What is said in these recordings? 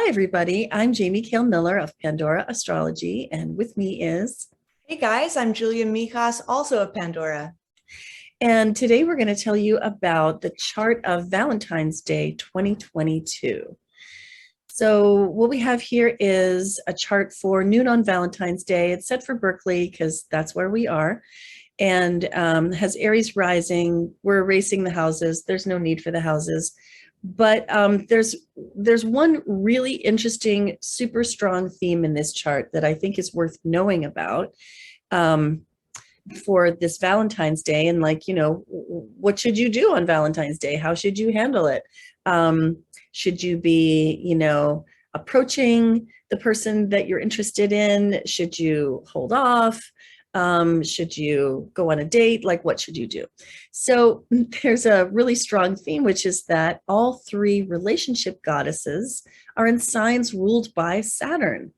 Hi, everybody. I'm Jamie Kale Miller of Pandora Astrology, and with me is. Hey guys, I'm Julia Mijas, also of Pandora. And today we're going to tell you about the chart of Valentine's Day 2022. So, what we have here is a chart for noon on Valentine's Day. It's set for Berkeley because that's where we are, and has Aries rising. We're erasing the houses. There's no need for the houses. But there's one really interesting, super strong theme in this chart that I think is worth knowing about for this Valentine's Day. And what should you do on Valentine's Day? How should you handle it? Should you be, approaching the person that you're interested in? Should you hold off? Should you go on a date? What should you do? So there's a really strong theme, which is that all three relationship goddesses are in signs ruled by Saturn.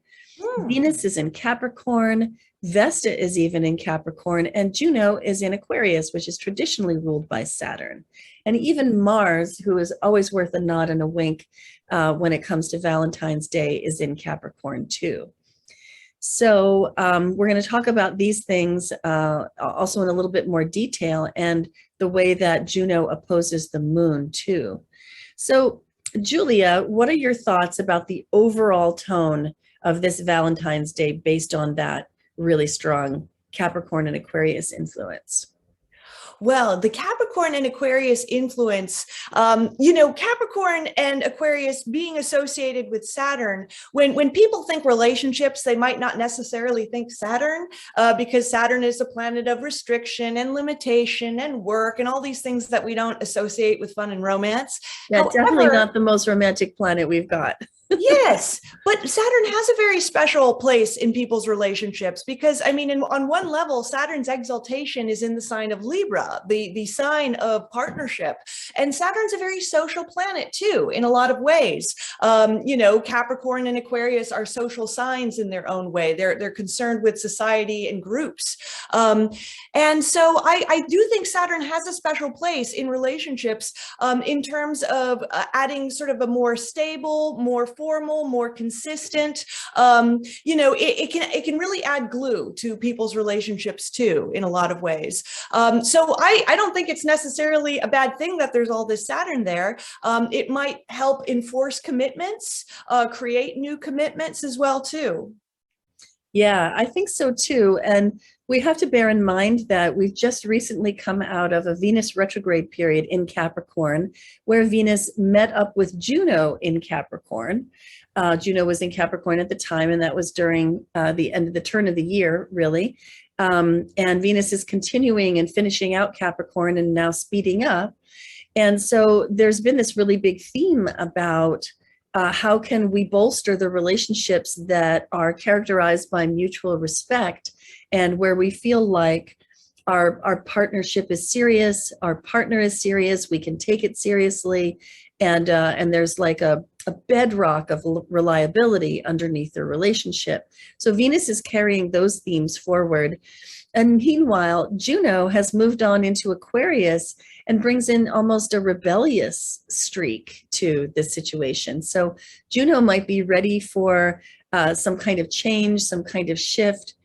Venus is in Capricorn, Vesta is even in Capricorn, and Juno is in Aquarius, which is traditionally ruled by Saturn. And even Mars, who is always worth a nod and a wink when it comes to Valentine's Day, is in Capricorn too. So we're going to talk about these things also in a little bit more detail, and the way that Juno opposes the moon too. So Julia, what are your thoughts about the overall tone of this Valentine's Day based on that really strong Capricorn and Aquarius influence? Well, the Capricorn and Aquarius influence, Capricorn and Aquarius being associated with Saturn, when people think relationships, they might not necessarily think Saturn, because Saturn is a planet of restriction and limitation and work and all these things that we don't associate with fun and romance. Yeah, definitely not the most romantic planet we've got. Yes, but Saturn has a very special place in people's relationships because, on one level, Saturn's exaltation is in the sign of Libra, the sign of partnership. And Saturn's a very social planet, too, in a lot of ways. Capricorn and Aquarius are social signs in their own way. They're concerned with society and groups. And so I do think Saturn has a special place in relationships in terms of adding sort of a more stable, more formal, more consistent. It can really add glue to people's relationships too, in a lot of ways. So I don't think it's necessarily a bad thing that there's all this Saturn there. It might help enforce commitments, create new commitments as well too. Yeah, I think so too. And we have to bear in mind that we've just recently come out of a Venus retrograde period in Capricorn, where Venus met up with Juno in Capricorn. Juno was in Capricorn at the time, and that was during the end of the turn of the year, really. And Venus is continuing and finishing out Capricorn and now speeding up. And so there's been this really big theme about how can we bolster the relationships that are characterized by mutual respect, and where we feel like our partnership is serious, our partner is serious, we can take it seriously, and there's like a bedrock of reliability underneath the relationship. So Venus is carrying those themes forward. And meanwhile, Juno has moved on into Aquarius and brings in almost a rebellious streak to this situation. So Juno might be ready for some kind of change, some kind of shift,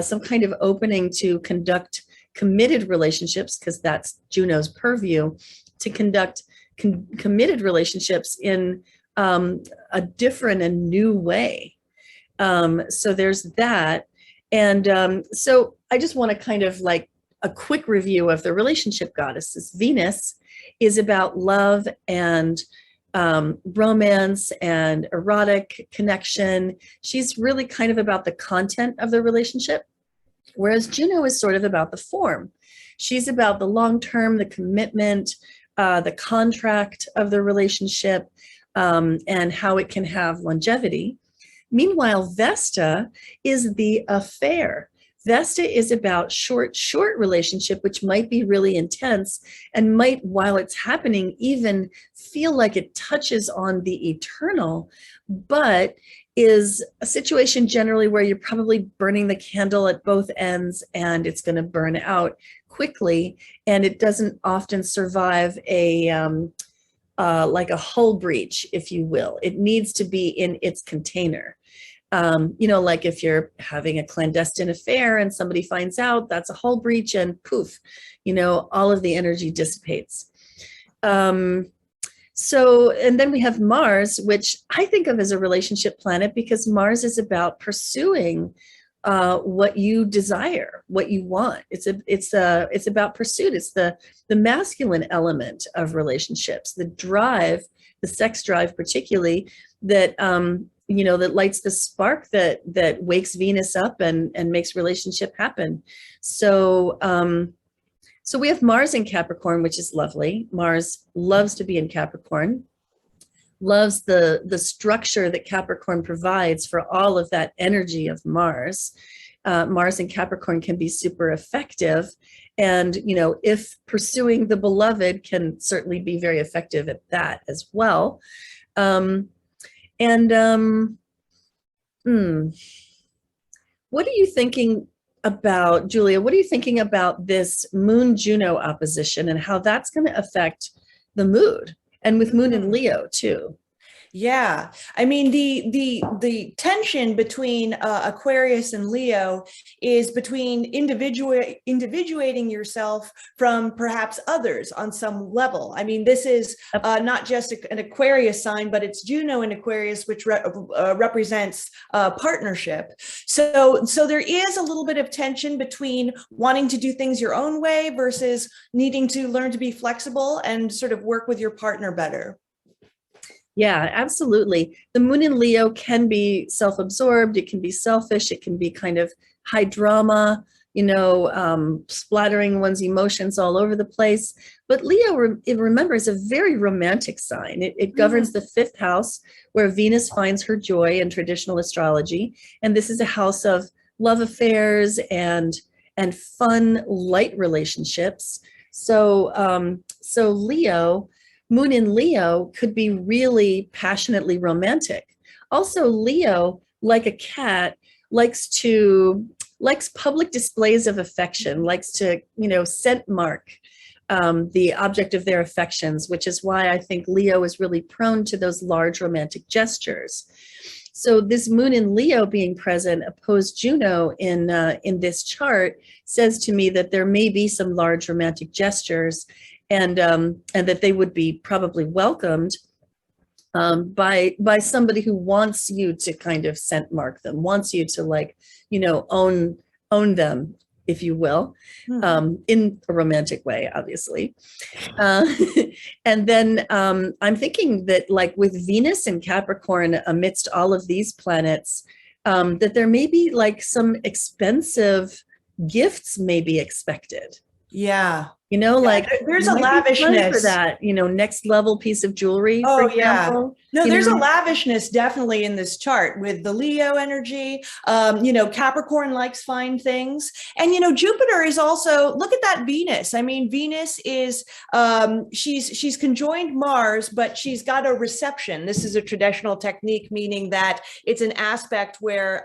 some kind of opening to conduct committed relationships, because that's Juno's purview, to conduct committed relationships in a different and new way. So there's that. And so I just want to kind of like a quick review of the relationship goddesses. Venus is about love and romance and erotic connection. She's really kind of about the content of the relationship, whereas Juno is sort of about the form. She's about the long term, the commitment, the contract of the relationship, and how it can have longevity. Meanwhile, Vesta is the affair. Vesta is about short relationship, which might be really intense and might, while it's happening, even feel like it touches on the eternal, but is a situation generally where you're probably burning the candle at both ends and it's going to burn out quickly, and it doesn't often survive a like a hull breach, if you will. It needs to be in its container. Like if you're having a clandestine affair and somebody finds out, that's a hull breach, and poof, all of the energy dissipates. And then we have Mars, which I think of as a relationship planet, because Mars is about pursuing what you desire, what you want. It's about pursuit. It's the masculine element of relationships, the drive, the sex drive, particularly, that that lights the spark that wakes Venus up and makes relationship happen. So we have Mars in Capricorn, which is lovely. Mars loves to be in Capricorn, loves the structure that Capricorn provides for all of that energy of Mars. Mars in Capricorn can be super effective. And, if pursuing the beloved, can certainly be very effective at that as well. What are you thinking about, Julia? What are you thinking about this Moon Juno opposition and how that's going to affect the mood, and with Moon in Leo too? Yeah, I mean, the tension between Aquarius and Leo is between individuating yourself from perhaps others on some level. I mean, this is not just an Aquarius sign, but it's Juno in Aquarius, which represents partnership. So there is a little bit of tension between wanting to do things your own way versus needing to learn to be flexible and sort of work with your partner better. Yeah, absolutely. The Moon in Leo can be self-absorbed. It can be selfish. It can be kind of high drama, splattering one's emotions all over the place. But Leo, remember, is a very romantic sign. It governs the fifth house, where Venus finds her joy in traditional astrology. And this is a house of love affairs and fun, light relationships. So Leo, Moon in Leo, could be really passionately romantic. Also, Leo, like a cat, likes public displays of affection, likes to, scent mark the object of their affections, which is why I think Leo is really prone to those large romantic gestures. So this Moon in Leo being present opposed Juno in this chart says to me that there may be some large romantic gestures, and that they would be probably welcomed by somebody who wants you to kind of scent mark them, wants you to own them, if you will, in a romantic way, obviously. And then I'm thinking that, like with Venus and Capricorn amidst all of these planets, that there may be like some expensive gifts may be expected. Yeah. There's a lavishness for that, next level piece of jewelry. Oh, yeah. No, there's a lavishness definitely in this chart with the Leo energy. Capricorn likes fine things. And, Jupiter is also, look at that Venus. I mean, Venus is, she's conjoined Mars, but she's got a reception. This is a traditional technique, meaning that it's an aspect where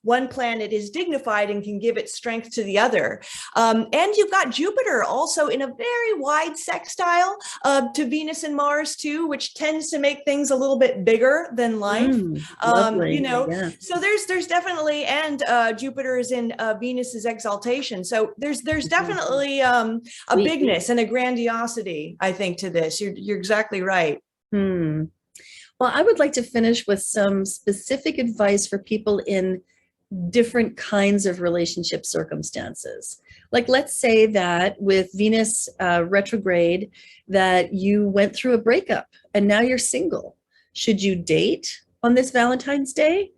one planet is dignified and can give its strength to the other. And you've got Jupiter also in a very wide sextile to Venus and Mars too, which tends to make things a little bit bigger than life. Yeah. So there's definitely, and Jupiter is in Venus's exaltation. So there's definitely a bigness and a grandiosity, I think, to this. You're exactly right. Well, I would like to finish with some specific advice for people in different kinds of relationship circumstances. Like, let's say that with Venus retrograde, that you went through a breakup and now you're single. Should you date on this Valentine's Day?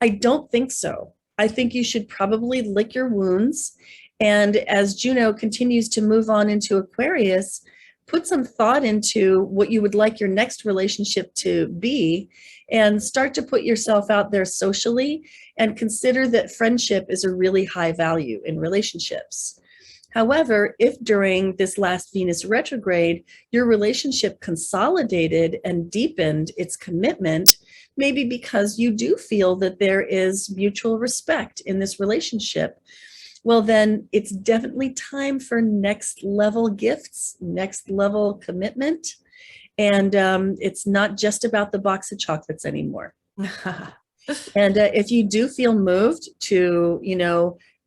I don't think so. I think you should probably lick your wounds. And as Juno continues to move on into Aquarius, put some thought into what you would like your next relationship to be, and start to put yourself out there socially, and consider that friendship is a really high value in relationships. However, if during this last Venus retrograde, your relationship consolidated and deepened its commitment, maybe because you do feel that there is mutual respect in this relationship, well, then it's definitely time for next level gifts, next level commitment. And it's not just about the box of chocolates anymore. And if you do feel moved to,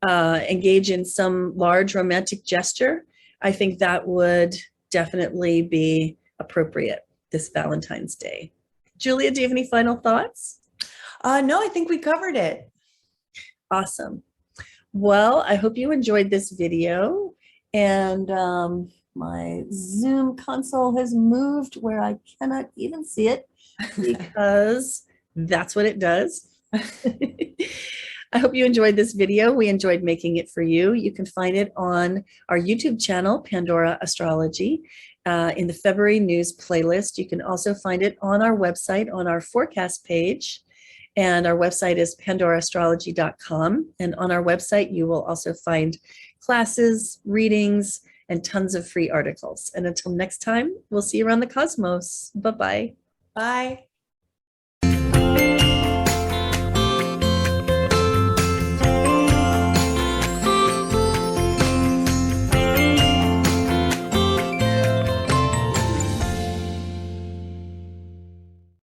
engage in some large romantic gesture, I think that would definitely be appropriate this Valentine's Day. Julia, do you have any final thoughts? No, I think we covered it. Awesome. Well, I hope you enjoyed this video, and my Zoom console has moved where I cannot even see it because that's what it does. I hope you enjoyed this video. We enjoyed making it for you. You can find it on our YouTube channel, Pandora Astrology, in the February news playlist. You can also find it on our website, on our forecast page. And our website is pandoraastrology.com. And on our website, you will also find classes, readings, and tons of free articles. And until next time, we'll see you around the cosmos. Bye-bye. Bye.